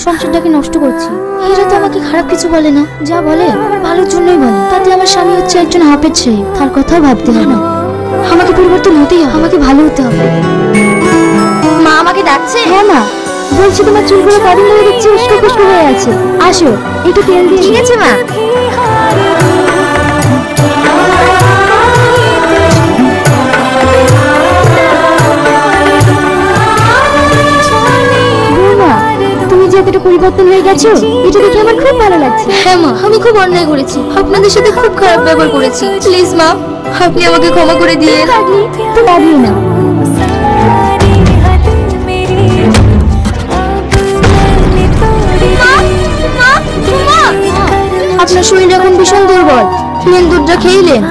সংসারটাকে নষ্ট করছি। এরা তো আমাকে খারাপ কিছু বলে না, যা বলে ভালোর জন্যই বলে। তাতে আমার স্বামী হচ্ছে একজন হাফেজ ছেলে, তার কথাও ভাবতে হয় না। আমাকে পরিবর্তন হতেই হবে, আমাকে ভালো হতে হবে। মা আমাকে ডাকছে? হ্যাঁ মা, বলছি তোমার চুলগুলো কদিন ধরে দেখছি উস্কো খুস্কো হয়ে আছে, আসো একটু তেল দিয়ে। ঠিক আছে মা। তুমি যে এতটা পরিবর্তন হয়ে গেছো, এটা দেখে আমার খুব ভালো লাগছে। হ্যাঁ মা, আমি খুব অন্যায় করেছি, আপনাদের সাথে খুব খারাপ ব্যবহার করেছি। প্লিজ মা, আপনি আমাকে ক্ষমা করে দিয়ে। তো দাঁড়িয়ে না। আপনার শরীর এখন ভীষণ দুর্বল, নেন দুধটা খেইলেন।